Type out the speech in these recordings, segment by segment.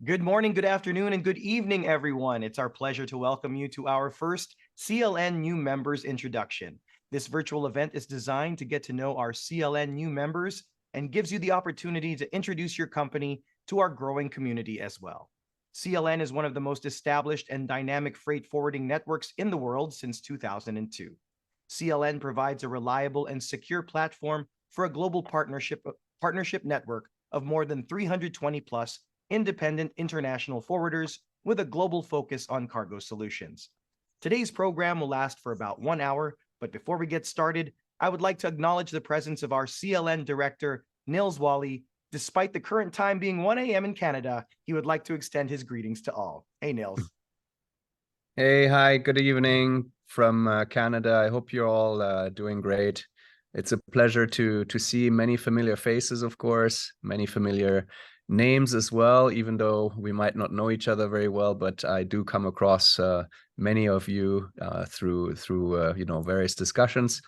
Good morning, good afternoon, and good evening, everyone. It's our pleasure to welcome you to our first CLN New Members Introduction. This virtual event is designed to get to know our CLN new members and gives you the opportunity to introduce your company to our growing community as well. CLN is one of the most established and dynamic freight forwarding networks in the world since 2002. CLN provides a reliable and secure platform for a global partnership network of more than 320 plus independent international forwarders with a global focus on cargo solutions. Today's program will last for about 1 hour, but before we get started, I would like to acknowledge the presence of our CLN director, Nils Wally. Despite the current time being 1 a.m. in Canada, he would like to extend his greetings to all. Hey, Nils. Hey, hi, good evening from Canada. I hope you're all doing great. It's a pleasure to see many familiar faces, of course, many familiar names as well, even though we might not know each other very well, but I do come across many of you through various discussions.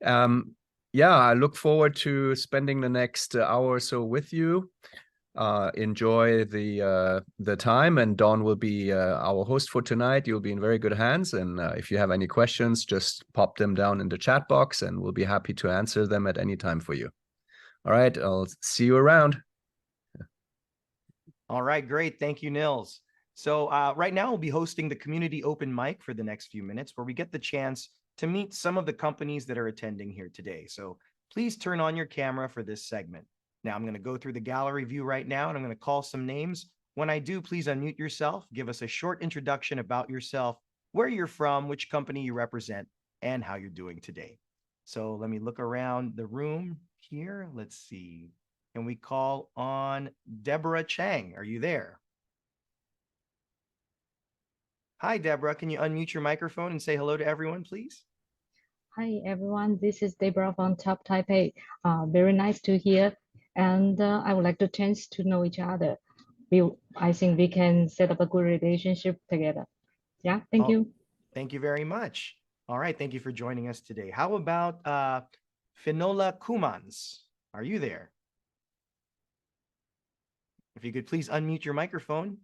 Yeah, I look forward to spending the next hour or so with you. Enjoy the time, and Don will be our host for tonight. You'll be in very good hands, and if you have any questions, just pop them down in the chat box and we'll be happy to answer them at any time for you. All right, I'll see you around. All right, great. Thank you, Nils. So right now we'll be hosting the community open mic for the next few minutes where we get the chance to meet some of the companies that are attending here today. So please turn on your camera for this segment. Now I'm going to go through the gallery view right now and I'm going to call some names. When I do, please unmute yourself, give us a short introduction about yourself, where you're from, which company you represent, and how you're doing today. So let me look around the room here. Let's see. Can we call on Deborah Chang? Are you there? Hi, Deborah. Can you unmute your microphone and say hello to everyone, please? Hi, everyone. This is Deborah from Top Taipei. Very nice to hear. And I would like to chance to know each other. I think we can set up a good relationship together. Yeah, thank you. Thank you very much. All right, thank you for joining us today. How about Finola Kumans? Are you there? If you could please unmute your microphone.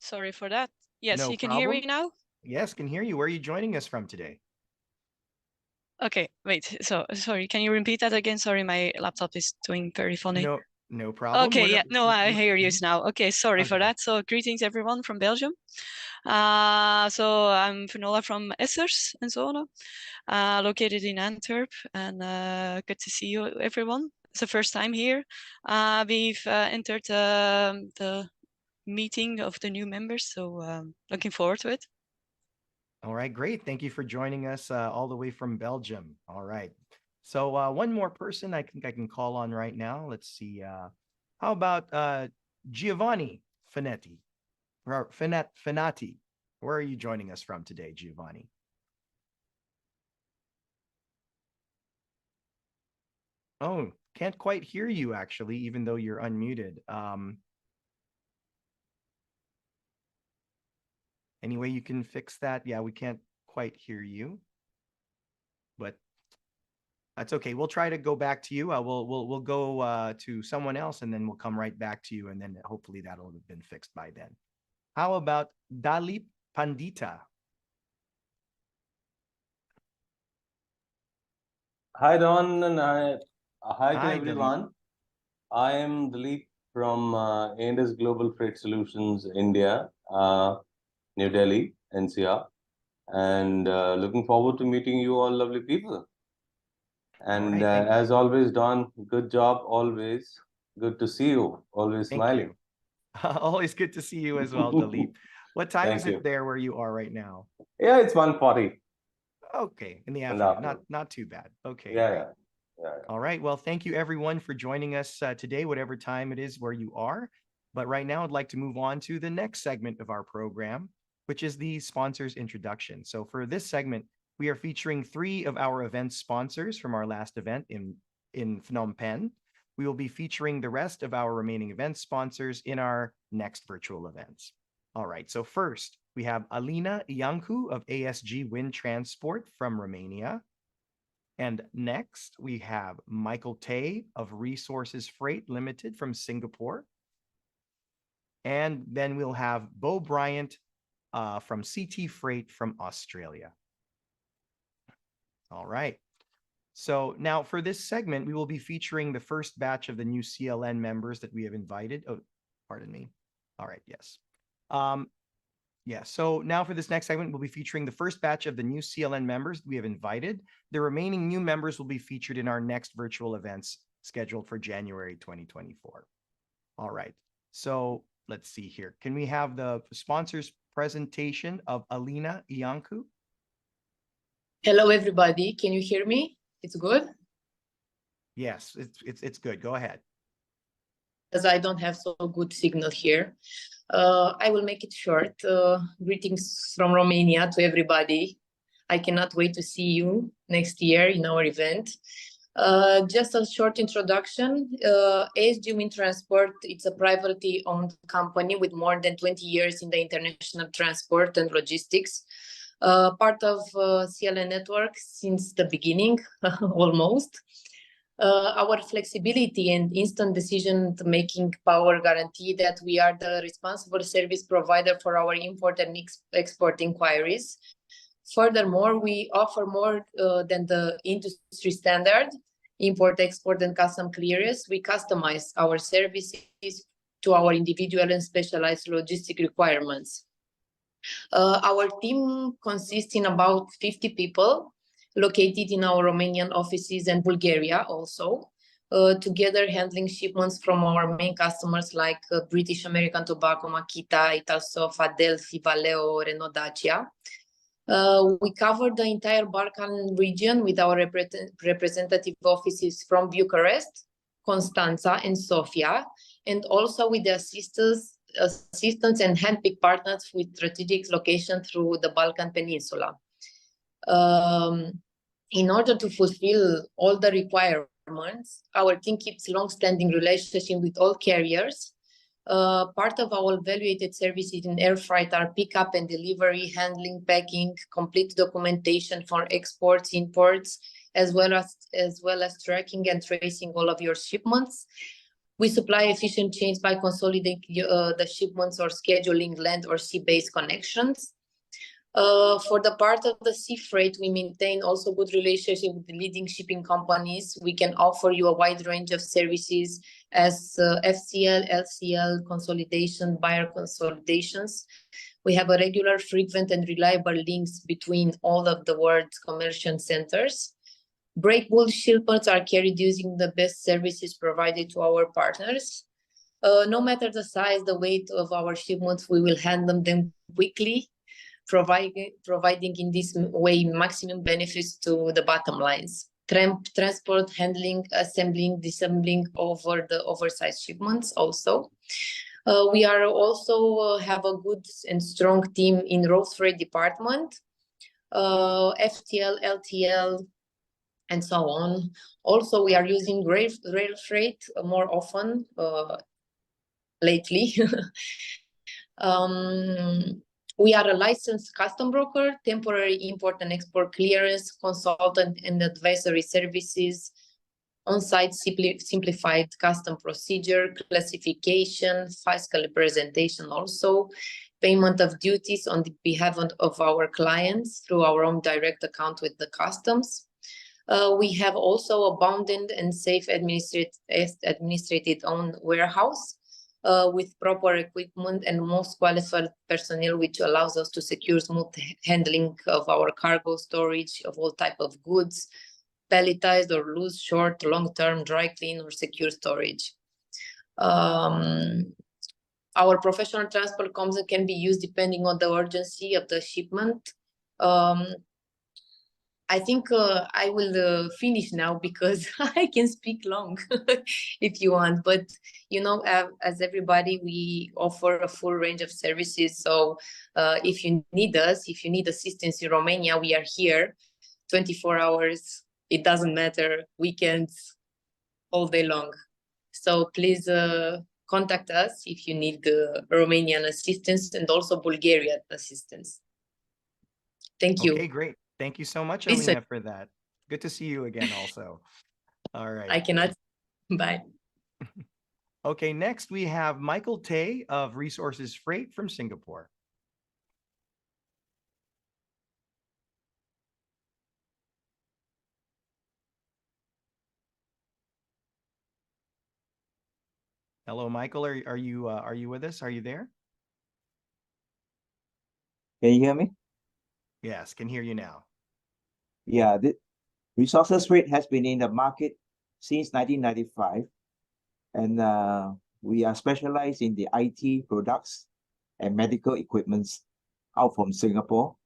Sorry for that. Yes, No you can hear me problem. now? Yes, can hear you. Where are you joining us from today? Okay, wait. So sorry, can you repeat that again? Sorry, my laptop is doing very funny. No problem. Okay, yeah, no, I hear you now. Okay, sorry for that. So greetings everyone from Belgium. So I'm Finola from Essers and Zone, located in Antwerp, and good to see you everyone. It's the first time here. We've entered the meeting of the new members, so looking forward to it. All right, great. Thank you for joining us all the way from Belgium. All right. So one more person I think I can call on right now. Let's see. How about Giovanni Finetti? Or Finati. Where are you joining us from today, Giovanni? Oh, can't quite hear you actually, even though you're unmuted. Any way you can fix that? Yeah, we can't quite hear you, but that's okay. We'll try to go back to you. We'll go to someone else, and then we'll come right back to you, and then hopefully that'll have been fixed by then. How about Dalip Pandita? Hi, Don, and hi to Hi, everyone. Dalip. I am Dalip from Indus Global Freight Solutions, India, New Delhi, NCR, and looking forward to meeting you all lovely people. And as always, Don, good job always. Good to see you. Always smiling. Always good to see you as well, Dalip. What time is it there where you are right now? Yeah, it's 1:40. Okay, in the afternoon. Not too bad. Okay. Yeah. All right. Well, thank you everyone for joining us today, whatever time it is where you are. But right now, I'd like to move on to the next segment of our program, which is the sponsors introduction. So for this segment, we are featuring 3 of our event sponsors from our last event in Phnom Penh. We will be featuring the rest of our remaining event sponsors in our next virtual events. All right. So first, we have Alina Iancu of ASG Wind Transport from Romania. And next, we have Michael Tay of Resources Freight Limited from Singapore. And then we'll have Bo Bryant from CT Freight from Australia. All right. So now for this segment, we will be featuring the first batch of the new CLN members that we have invited. Oh, pardon me. All right, yes. Yeah, so now for this next segment, we'll be featuring the first batch of the new CLN members we have invited. The remaining new members will be featured in our next virtual events scheduled for January 2024. All right, so let's see here. Can we have the sponsors presentation of Alina Iancu? Hello, everybody. Can you hear me? It's good? Yes, it's good. Go ahead. As I don't have so good signal here. I will make it short. Greetings from Romania to everybody. I cannot wait to see you next year in our event. Just a short introduction. ASG Wind Transport, it's a privately owned company with more than 20 years in the international transport and logistics. Part of CLN network since the beginning, almost. Our flexibility and instant decision-making power guarantee that we are the responsible service provider for our import and export inquiries. Furthermore, we offer more than the industry standard, import, export, and custom clearance. We customize our services to our individual and specialized logistic requirements. Our team consists in about 50 people, located in our Romanian offices and Bulgaria also, together handling shipments from our main customers like British American Tobacco, Makita, Italsoft, Adelphi, Valeo, Renault Dacia. We cover the entire Balkan region with our representative offices from Bucharest, Constanța, and Sofia, and also with the assistance and handpicked partners with strategic location through the Balkan Peninsula. In order to fulfill all the requirements, our team keeps long-standing relationship with all carriers. Part of our evaluated services in air freight are pickup and delivery, handling, packing, complete documentation for exports, imports, as well as tracking and tracing all of your shipments. We supply efficient chains by consolidating the shipments or scheduling land or sea-based connections. For the part of the sea freight, we maintain also good relationship with the leading shipping companies. We can offer you a wide range of services as FCL, LCL, consolidation, buyer consolidations. We have a regular, frequent, and reliable links between all of the world's commercial centers. Breakable shipments are carried using the best services provided to our partners. No matter the size, the weight of our shipments, we will handle them quickly, providing in this way maximum benefits to the bottom lines. Transport, handling, assembling, disassembling over the oversized shipments also. We are also have a good and strong team in road freight department, FTL, LTL, and so on. Also, we are using rail freight more often lately. We are a licensed custom broker, temporary import and export clearance, consultant and advisory services, on-site simplified custom procedure, classification, fiscal representation also, payment of duties on the behalf of our clients through our own direct account with the customs. We have also abundant and safe administrated own warehouse with proper equipment and most qualified personnel, which allows us to secure smooth handling of our cargo storage of all type of goods, palletized or loose, short, long-term, dry clean or secure storage. Our professional transport can be used depending on the urgency of the shipment. I think I will finish now because I can speak long if you want. But, you know, as everybody, we offer a full range of services. So if you need us, if you need assistance in Romania, we are here 24 hours. It doesn't matter, weekends, all day long. So please contact us if you need Romanian assistance and also Bulgarian assistance. Thank you. Okay, great. Thank you so much, Alina, for that. Good to see you again also. All right. I cannot. Bye. Okay, next we have Michael Tay of Resources Freight from Singapore. Hello, Michael. Are you with us? Are you there? Can you hear me? Yes, can hear you now. Yeah, the Resources Rate has been in the market since 1995, and we are specialized in the IT products and medical equipments out from Singapore,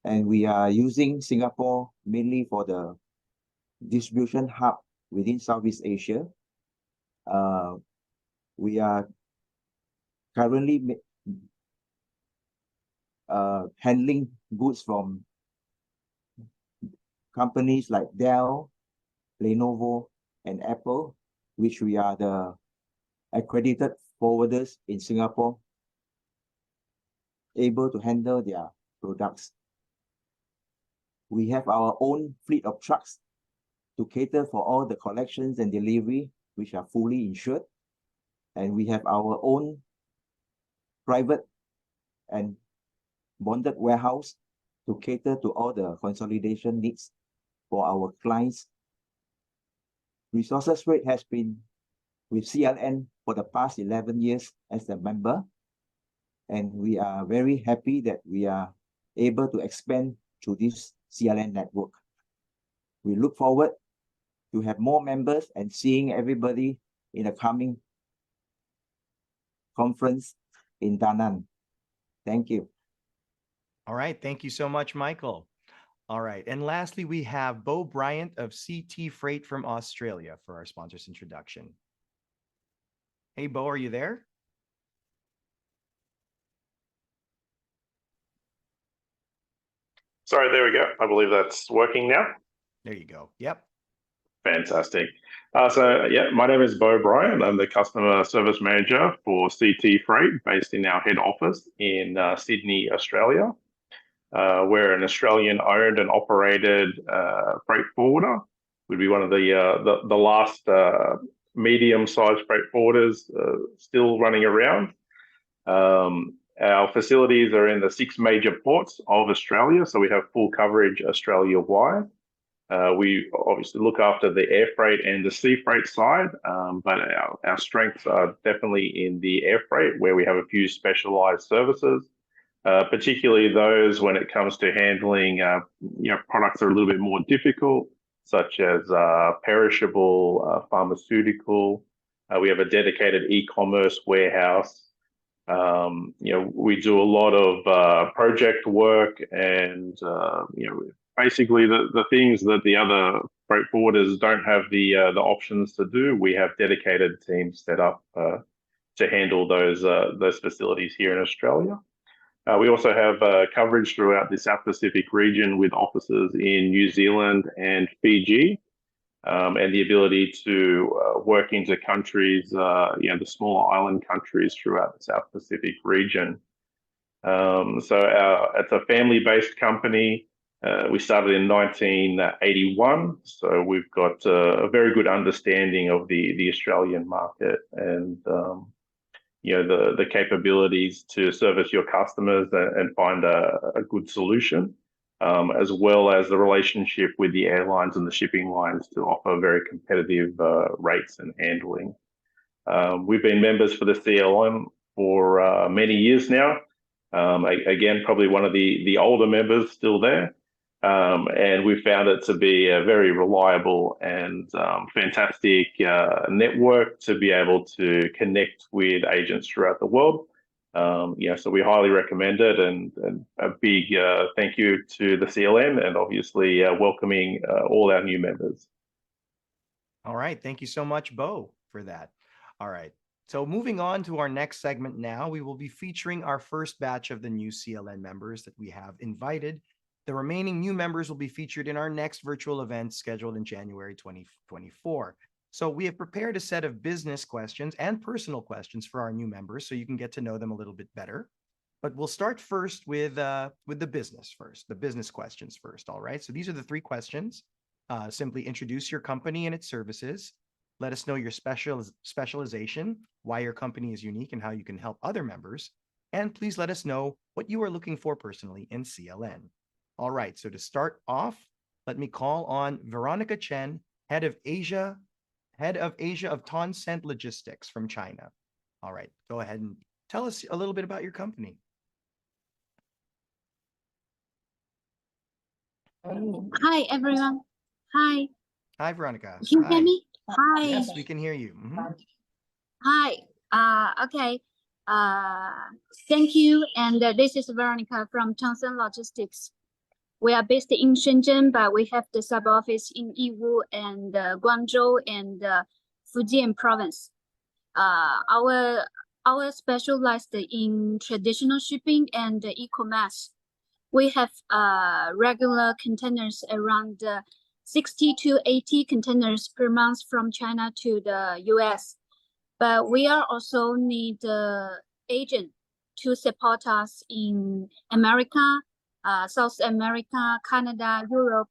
and we are using Singapore mainly for the distribution hub within Southeast Asia. We are currently handling goods from companies like Dell, Lenovo, and Apple, which we are the accredited forwarders in Singapore, able to handle their products. We have our own fleet of trucks to cater for all the collections and delivery, which are fully insured. And we have our own private and bonded warehouse to cater to all the consolidation needs for our clients. Resources Rate has been with CLN for the past 11 years as a member, and we are very happy that we are able to expand to this CLN network. We look forward to have more members and seeing everybody in the coming conference in Da Nang. Thank you. All right, thank you so much, Michael. All right, and lastly, we have Bo Bryant of CT Freight from Australia for our sponsor's introduction. Hey, Bo, are you there? Sorry, there we go. I believe that's working now. There you go. Yep. Fantastic. My name is Bo Bryant. I'm the customer service manager for CT Freight based in our head office in Sydney, Australia. We're an Australian-owned and operated freight forwarder. We'd be one of the last medium-sized freight forwarders still running around. Our facilities are in the 6 major ports of Australia, so we have full coverage Australia-wide. We obviously look after the air freight and the sea freight side, but our strengths are definitely in the air freight, where we have a few specialized services. Particularly those when it comes to handling products that are a little bit more difficult, such as perishable, pharmaceutical. We have a dedicated e-commerce warehouse. We do a lot of project work and basically the things that the other freight forwarders don't have the options to do. We have dedicated teams set up to handle those facilities here in Australia. We also have coverage throughout the South Pacific region with offices in New Zealand and Fiji, and the ability to work into countries, the smaller island countries throughout the South Pacific region. It's a family-based company. We started in 1981, so we've got a very good understanding of the Australian market and the capabilities to service your customers and find a good solution, as well as the relationship with the airlines and the shipping lines to offer very competitive rates and handling. We've been members for the CLN for many years now. Again, probably one of the older members still there. And we found it to be a very reliable and fantastic network to be able to connect with agents throughout the world. So we highly recommend it, and a big thank you to the CLN, and obviously welcoming all our new members. All right, thank you so much, Bo, for that. All right, so moving on to our next segment now, we will be featuring our first batch of the new CLN members that we have invited. The remaining new members will be featured in our next virtual event scheduled in January 2024. So we have prepared a set of business questions and personal questions for our new members so you can get to know them a little bit better. But we'll start first with the business questions first, all right? So these are the 3 questions. Simply introduce your company and its services. Let us know your specialization, why your company is unique, and how you can help other members. And please let us know what you are looking for personally in CLN. All right, so to start off, let me call on Veronica Chen, Head of Asia of Tencent Logistics from China. All right, go ahead and tell us a little bit about your company. Hi, everyone. Hi. Hi, Veronica. Can you Hi. hear me? Hi. Yes, we can hear you. Mhm. Hi. Okay. Thank you. And this is Veronica from Tencent Logistics. We are based in Shenzhen, but we have the sub office in Yiwu and Guangzhou and Fujian province. Our specialized in traditional shipping and e-commerce. We have regular containers around 60 to 80 containers per month from China to the US. But we are also need agent to support us in America, South America, Canada, Europe,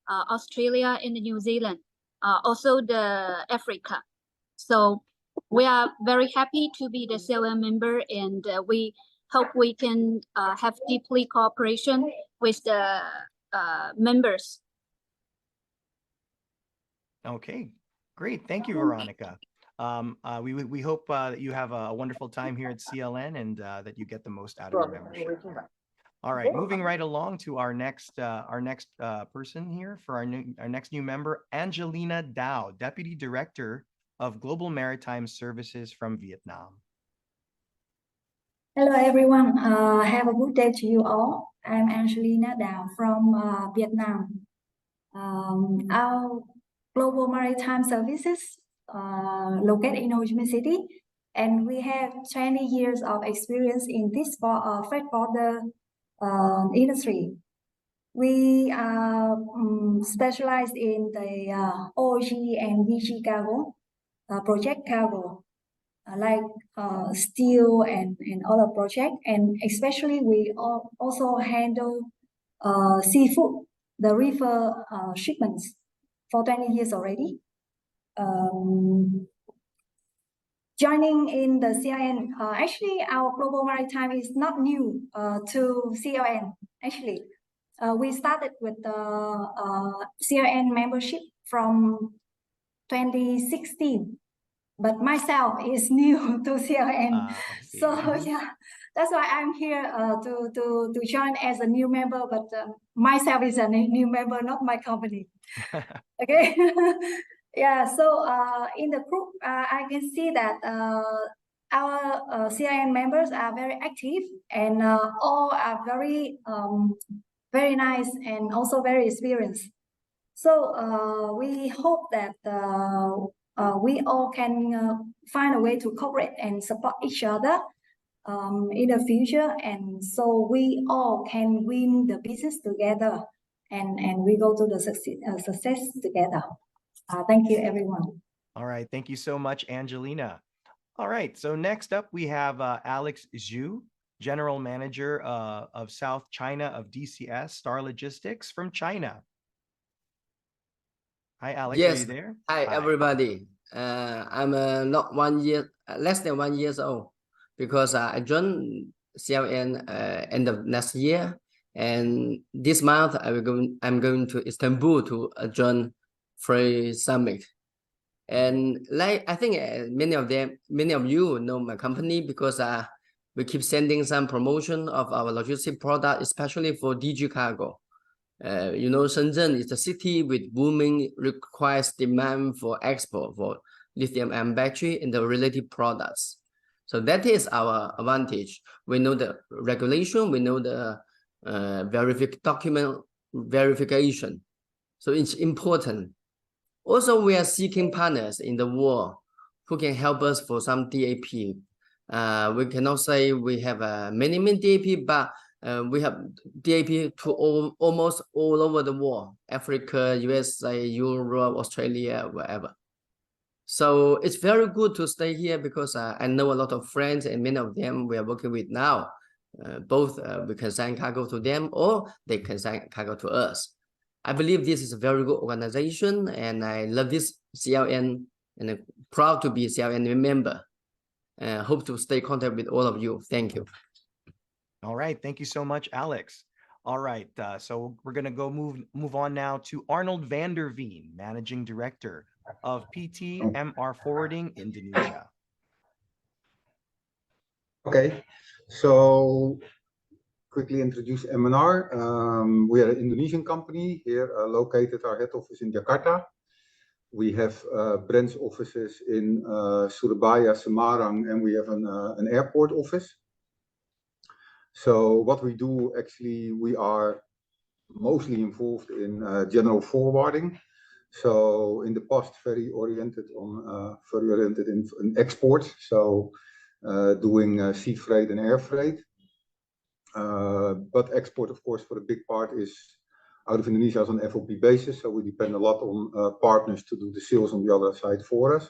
Australia, and New Zealand, also the Africa. So we are very happy to be the CLN member, and we hope we can have deeply cooperation with the members. Okay, great. Thank you, Veronica. We hope that you have a wonderful time here at CLN and that you get the most out of your membership. All right, moving right along to our next person here for our next new member, Angelina Dao, Deputy Director of Global Maritime Services from Vietnam. Hello everyone, have a good day to you all. I'm Angelina Dao from Vietnam. Our Global Maritime Services located in Ho Chi Minh City, and we have 20 years of experience in this freight border industry. We are specialized in the OG and VG cargo, project cargo, like steel and other project, and especially we also handle seafood, the river shipments for 20 years already. Joining in the CLN, actually our Global Maritime is not new to CLN. Actually, we started with the CLN membership from 2016. But myself is new to CLN, so yeah, that's why I'm here to join as a new member. But myself is a new member, not my company. Okay, yeah. So in the group, I can see that our CLN members are very active and all are very nice and also very experienced. So we hope that we all can find a way to cooperate and support each other in the future, and so we all can win the business together, and we go to the success together. Thank you, everyone. All right, thank you so much, Angelina. All right, so next up we have Alex Zhu, General Manager of South China of DCS Star Logistics from China. Hi, Alex. Yes. Are you there? Hi, everybody. I'm not 1 year, less than 1 year old, because I joined CLN end of next year, and this month I'm going to Istanbul to join Free Summit. And like I think many of you know my company, because we keep sending some promotion of our logistic product, especially for DG cargo. You know, Shenzhen is a city with booming requires demand for export for lithium-ion battery and the related products. So that is our advantage. We know the regulation, we know the document verification. So it's important. Also, we are seeking partners in the world who can help us for some DAP. We cannot say we have many DAP, but we have DAP to almost all over the world, Africa, USA, Europe, Australia, wherever. So it's very good to stay here, because I know a lot of friends, and many of them we are working with now. Both we can send cargo to them, or they can send cargo to us. I believe this is a very good organization, and I love this CLN, and I'm proud to be a CLN member. Hope to stay in contact with all of you. Thank you. All right. Thank you so much, Alex. All right. So we're going to go move on now to Arnold van der Veen, Managing Director of PT MR Forwarding Indonesia. Okay, so quickly introduce MNR. We are an Indonesian company here located our head office in Jakarta. We have branch offices in Surabaya, Semarang, and we have an airport office. So what we do, actually, we are mostly involved in general forwarding. So in the past, very oriented in export. So doing sea freight and air freight. But export, of course, for a big part is out of Indonesia on an FOB basis. So we depend a lot on partners to do the sales on the other side for us.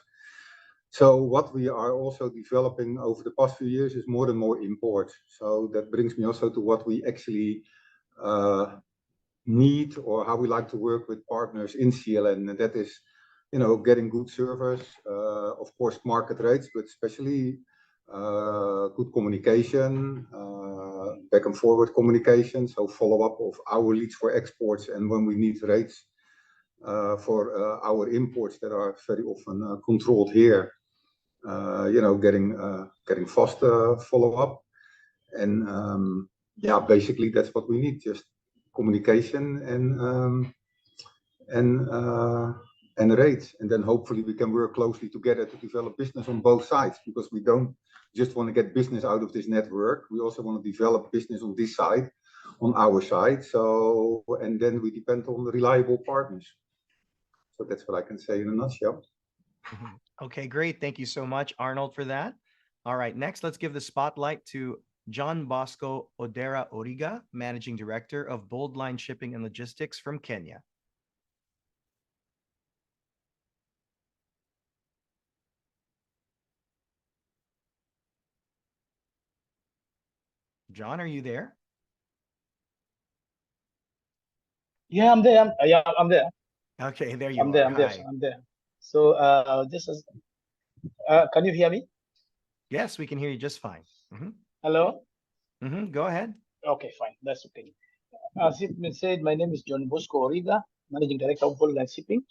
So what we are also developing over the past few years is more and more import. So that brings me also to what we actually need, or how we like to work with partners in CLN, and that is, you know, getting good service, of course, market rates, but especially good communication, back and forward communication, so follow up of our leads for exports, and when we need rates for our imports that are very often controlled here, you know, getting fast follow up, and yeah, basically that's what we need, just communication and rates, and then hopefully we can work closely together to develop business on both sides, because we don't just want to get business out of this network, we also want to develop business on this side, on our side. So, and then we depend on reliable partners. So that's what I can say in a nutshell. Okay, great. Thank you so much, Arnold, for that. All right, next, let's give the spotlight to John Bosco Odera Origa, Managing Director of BOLDLINE Shipping and Logistics from Kenya. John, are you there? Yeah, I'm there. I'm there. Okay, there you I'm are. there. I'm there. Hi. I'm there. So this is. Can you hear me? Yes, we can hear you just fine. Hello. Go ahead. Okay, fine. That's okay. As it been said, my name is John Bosco Origa, Managing Director of BOLDLINE Shipping.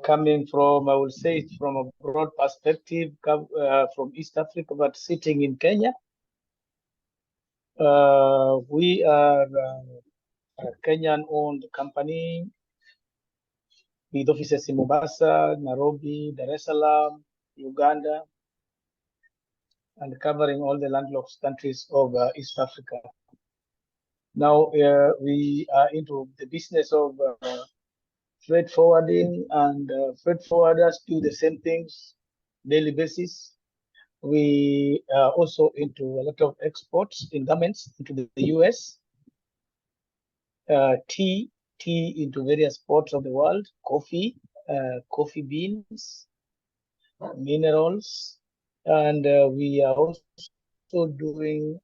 Coming from, I will say it from a broad perspective, from East Africa, but sitting in Kenya. We are a Kenyan-owned company with offices in Mombasa, Nairobi, Dar es Salaam, Uganda, and covering all the landlocked countries of East Africa. Now we are into the business of freight forwarding, and freight forwarders do the same things daily basis. We are also into a lot of exports in garments into the US, tea into various parts of the world, coffee, coffee beans, minerals, and we are also doing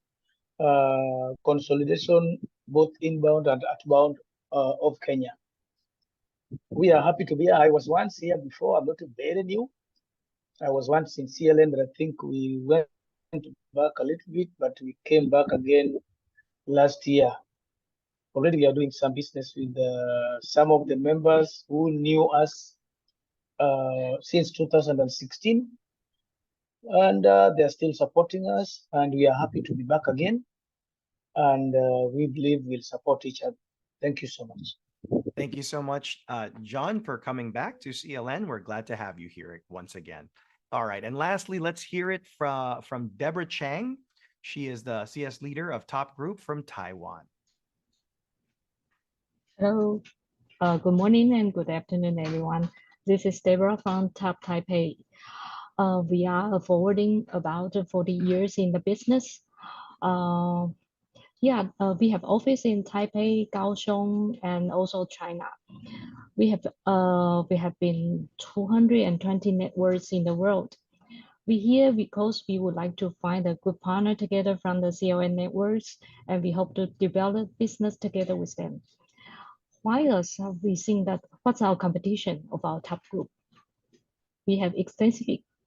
consolidation both inbound and outbound of Kenya. We are happy to be here. I was once here before. I'm not very new. I was once in CLN, but I think we went back a little bit, but we came back again last year. Already we are doing some business with some of the members who knew us since 2016. And they're still supporting us, and we are happy to be back again. And we believe we'll support each other. Thank you so much. Thank you so much, John, for coming back to CLN. We're glad to have you here once again. All right. And lastly, let's hear it from Deborah Chang. She is the CS leader of Top Group from Taiwan. Hello. Good morning and good afternoon, everyone. This is Deborah from Top Taipei. We are forwarding about 40 years in the business. We have office in Taipei, Kaohsiung, and also China. We have been 220 networks in the world. We're here because we would like to find a good partner together from the CLN networks, and we hope to develop business together with them. why us? We think that what's our competition of our top group? We have extensive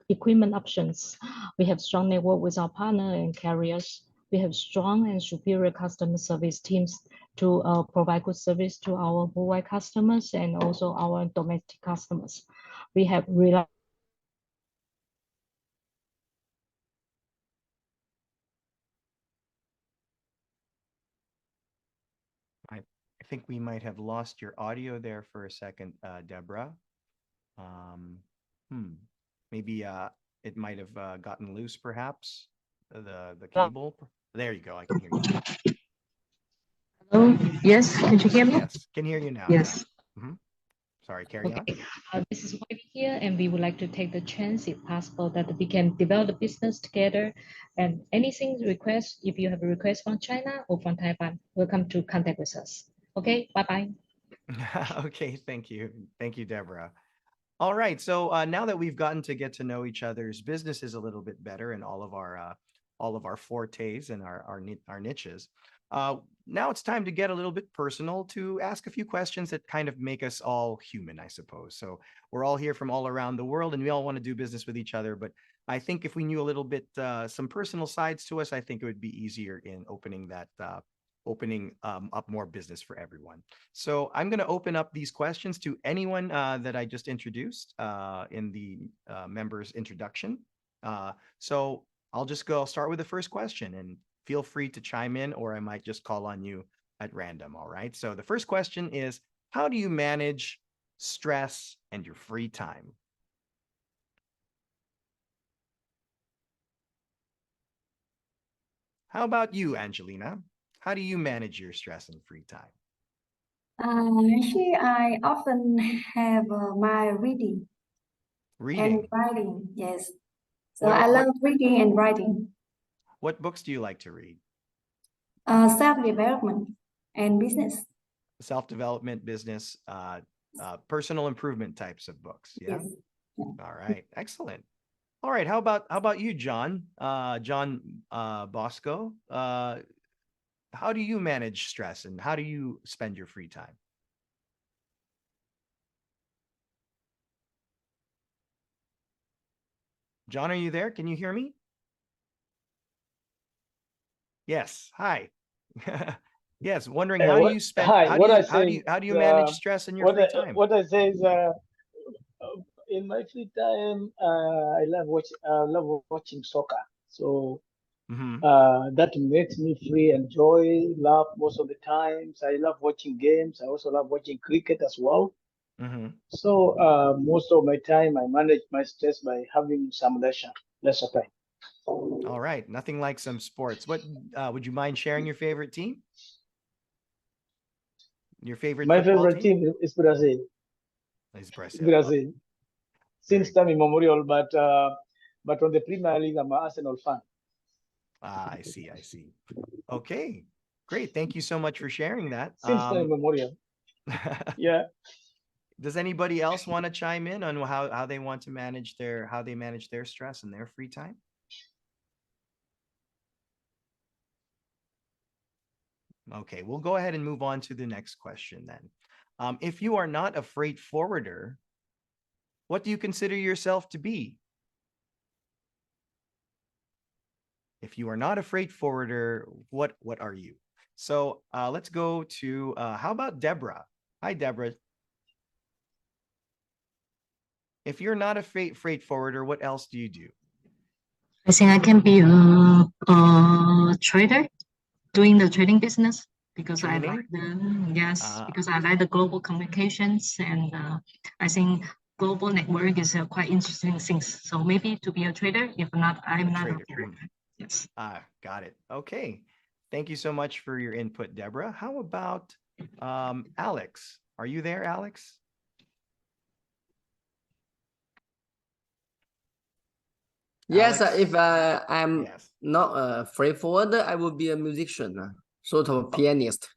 equipment options. We have strong network with our partner and carriers. We have strong and superior customer service teams to provide good service to our worldwide customers and also our domestic customers. We have I think we might have lost your audio there for a second, Deborah. Maybe it might have gotten loose, perhaps, the cable. There you go. I can hear you. Hello. Yes, can you hear me? Yes, can hear you now. Yes. Yeah. Sorry, carry on. This is Wei here, and we would like to take the chance, if possible, that we can develop the business together. And anything request, if you have a request from China or from Taiwan, welcome to contact with us. Okay, bye-bye. Okay, thank you. Thank you, Deborah. All right, so now that we've gotten to get to know each other's businesses a little bit better and all of our fortes and our niches, now it's time to get a little bit personal, to ask a few questions that kind of make us all human, I suppose. So we're all here from all around the world, and we all want to do business with each other. But I think if we knew a little bit some personal sides to us, I think it would be easier in opening up more business for everyone. So I'm going to open up these questions to anyone that I just introduced in the members introduction. So I'll start with the first question, and feel free to chime in, or I might just call on you at random. All right. So the first question is, how do you manage stress and your free time? How about you, Angelina? How do you manage your stress and free time? Actually, I often have my reading and writing. Yes. So I love reading and writing. What books do you like to read? Self-development and business. Self-development, business, personal improvement types of books. Yeah. Yes. All right. Excellent. All right. How about you, John? John Bosco. How do you manage stress, and how do you spend your free time? John, are you there? Can you hear me? Yes. Hi. Yes. Wondering, how do you spend? How do you manage stress in your free time? What I say is, in my free time, I love watching soccer. So that makes me free and laugh most of the times. I love watching games. I also love watching cricket as well. So most of my time, I manage my stress by having some leisure time. All right. Nothing like some sports. What would you mind sharing your favorite team? Your favorite My favorite team is Brazil. Is Brazil. Brazil. Since time immemorial, but on the Premier League, I'm an Arsenal fan. I see. Okay, great. Thank you so much for sharing that. Since time immemorial. Yeah. Does anybody else want to chime in on how they want to manage their stress and their free time? Okay, we'll go ahead and move on to the next question then. If you are not a freight forwarder, what do you consider yourself to be? If you are not a freight forwarder, what are you? So let's go to, how about Deborah? Hi, Deborah. If you're not a freight forwarder, what else do you do? I think I can be a trader, doing the trading business, because I like because I like the global communications, and I think global network is a quite interesting thing. So maybe to be a trader. If not, I'm not a trader. Yes. Got it. Okay. Thank you so much for your input, Deborah. How about Alex? Are you there, Alex? Yes, if I'm not a freight forwarder, I will be a musician, sort of a pianist.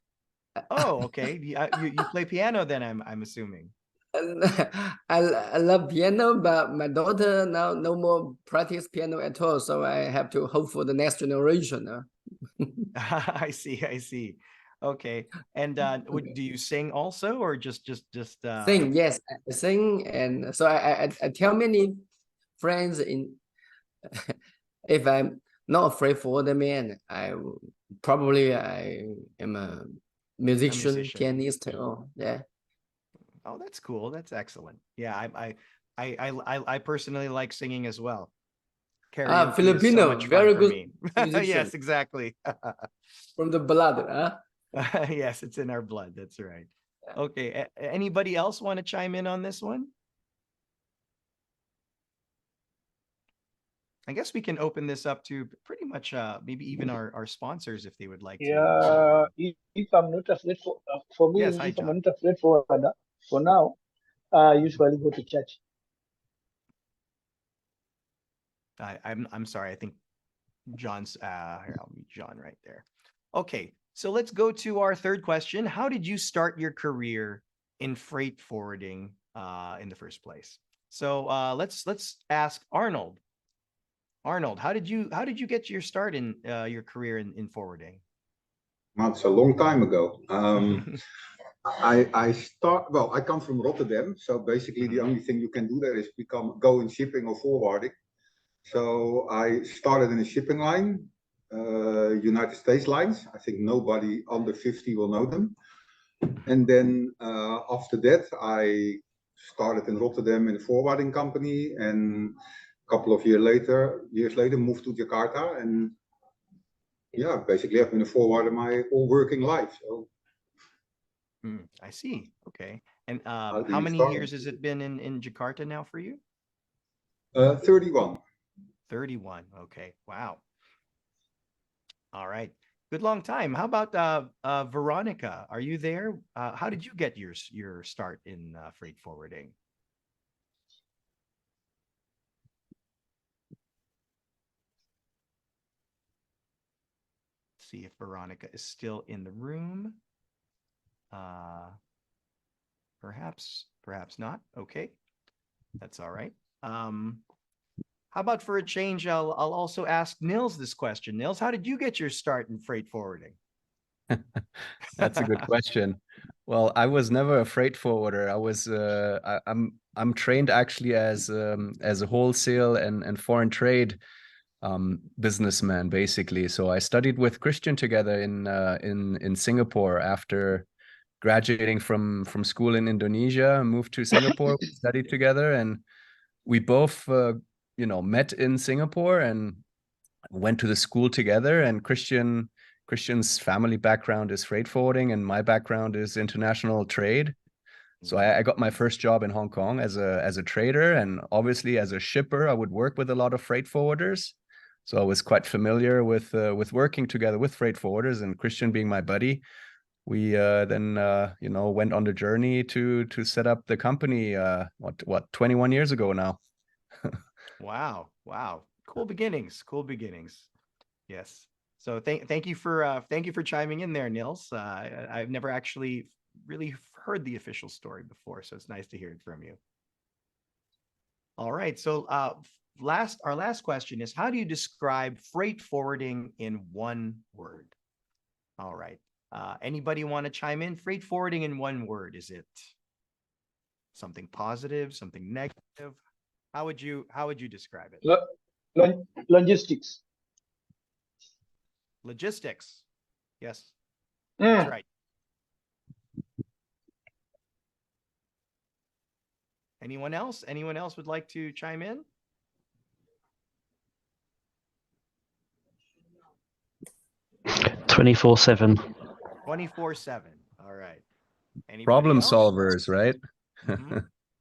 Oh, okay. You play piano then, I'm assuming. I love piano, but my daughter now no more practice piano at all, so I have to hope for the next generation. I see. Okay. And do you sing also, or just Sing, yes, I sing, and so I tell many friends in if I'm not afraid for the man, I am a musician, pianist. Oh, yeah. Oh, that's cool. That's excellent. Yeah, I personally like singing as well. Karaoke is so Filipino, much fun very for good me. musician. Yes, exactly. From the blood, huh? Yes, it's in our blood. That's right. Okay. Anybody else want to chime in on this one? I guess we can open this up to pretty much maybe even our sponsors if they would like to. Yeah, if I'm not afraid for me, Yes, hi, if I'm John. not afraid for now, I usually go to church. I'm sorry. I think John's here, I'll meet John right there. Okay, so let's go to our third question. How did you start your career in freight forwarding in the first place? So let's ask Arnold. Arnold, how did you get your start in your career in forwarding? Well, it's a long time ago. I come from Rotterdam, so basically the only thing you can do there is go in shipping or forwarding. So I started in a shipping line, United States lines. I think nobody under 50 will know them. And then after that, I started in Rotterdam in a forwarding company, and a couple of years later, moved to Jakarta. And yeah, basically I've been a forwarder my whole working life. So I see. Okay. And how how many years has it been in Jakarta now for you? 31. 31. Okay. Wow. All right. Good long time. How about Veronica? Are you there? How did you get your start in freight forwarding? See if Veronica is still in the room. Perhaps not. Okay, that's all right. How about for a change, I'll also ask Nils this question. Nils, how did you get your start in freight forwarding? That's a good question. Well, I was never a freight forwarder. I'm trained actually as a wholesale and foreign trade businessman, basically. So I studied with Christian together in Singapore after graduating from school in Indonesia. Moved to Singapore, we studied together, and we both met in Singapore and went to the school together. And Christian's family background is freight forwarding, and my background is international trade. So I got my first job in Hong Kong as a trader, and obviously as a shipper, I would work with a lot of freight forwarders. So I was quite familiar with working together with freight forwarders, and Christian being my buddy, we then went on the journey to set up the company 21 years ago now. Wow. Cool beginnings. Yes. So thank you for chiming in there, Nils. I've never actually really heard the official story before, so it's nice to hear it from you. All right. So our last question is, how do you describe freight forwarding in one word? All right. Anybody want to chime in? Freight forwarding in one word. Is it something positive, something negative? How would you describe it? Logistics. Logistics. Yes. That's right. Anyone else? Anyone else would like to chime in? "24/7. 24/7. All right. Anybody Problem else? solvers, right?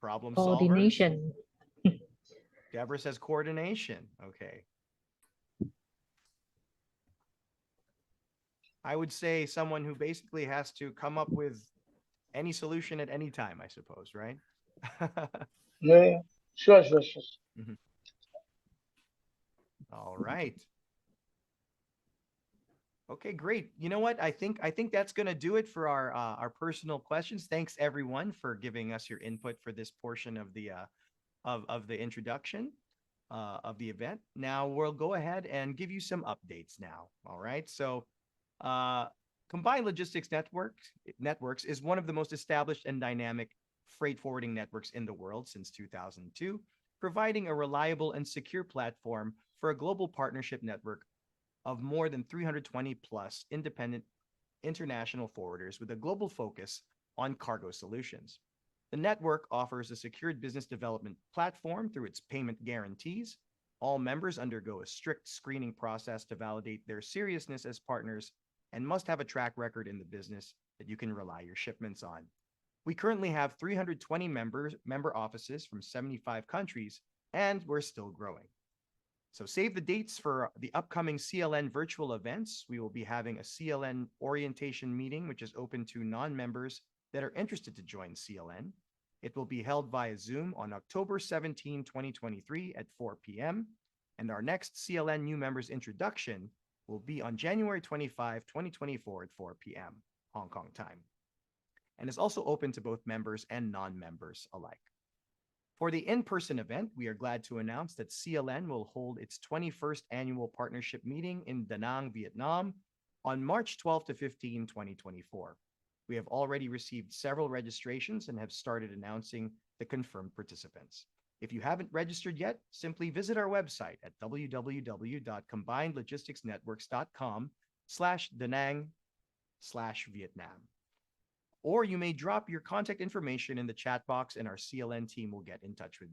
Problem solvers. Coordination. Deborah says coordination. Okay. I would say someone who basically has to come up with any solution at any time, I suppose, right? Yeah, sure. All right. Okay, great. You know what? I think that's going to do it for our personal questions. Thanks everyone for giving us your input for this portion of the introduction of the event. Now we'll go ahead and give you some updates now. All right. So Combined Logistics Networks is one of the most established and dynamic freight forwarding networks in the world since 2002, providing a reliable and secure platform for a global partnership network of more than 320 plus independent international forwarders with a global focus on cargo solutions. The network offers a secured business development platform through its payment guarantees. All members undergo a strict screening process to validate their seriousness as partners and must have a track record in the business that you can rely your shipments on. We currently have 320 member offices from 75 countries, and we're still growing. So save the dates for the upcoming CLN virtual events. We will be having a CLN orientation meeting, which is open to non-members that are interested to join CLN. It will be held via Zoom on October 17, 2023 at 4 p.m. And our next CLN New Members Introduction will be on January 25, 2024 at 4 p.m. Hong Kong time. And is also open to both members and non-members alike. For the in-person event, we are glad to announce that CLN will hold its 21st annual partnership meeting in Da Nang, Vietnam on March 12 to 15, 2024. We have already received several registrations and have started announcing the confirmed participants. If you haven't registered yet, simply visit our website at www.combinedlogisticsnetworks.com/danang/Vietnam. Or you may drop your contact information in the chat box and our CLN team will get in touch with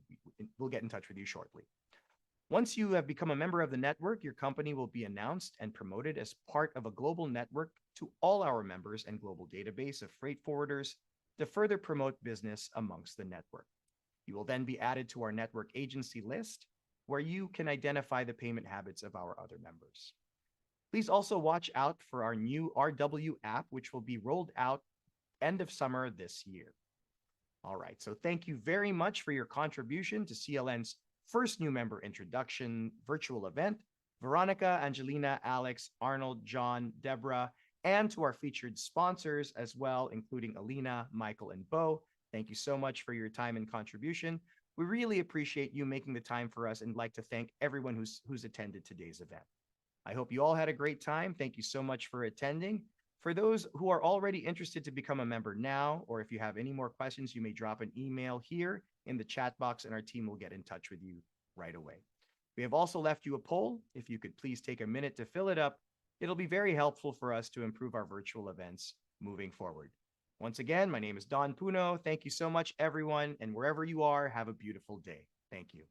you shortly. Once you have become a member of the network, your company will be announced and promoted as part of a global network to all our members and global database of freight forwarders to further promote business amongst the network. You will then be added to our network agency list, where you can identify the payment habits of our other members. Please also watch out for our new RW app, which will be rolled out end of summer this year. All right, so thank you very much for your contribution to CLN's first new member introduction virtual event. Veronica, Angelina, Alex, Arnold, John, Deborah, and to our featured sponsors as well, including Alina, Michael, and Bo. Thank you so much for your time and contribution. We really appreciate you making the time for us and like to thank everyone who's attended today's event. I hope you all had a great time. Thank you so much for attending. For those who are already interested to become a member now, or if you have any more questions, you may drop an email here in the chat box and our team will get in touch with you right away. We have also left you a poll. If you could please take a minute to fill it up, it'll be very helpful for us to improve our virtual events moving forward. Once again, my name is Don Puno. Thank you so much, everyone. And wherever you are, have a beautiful day. Thank you.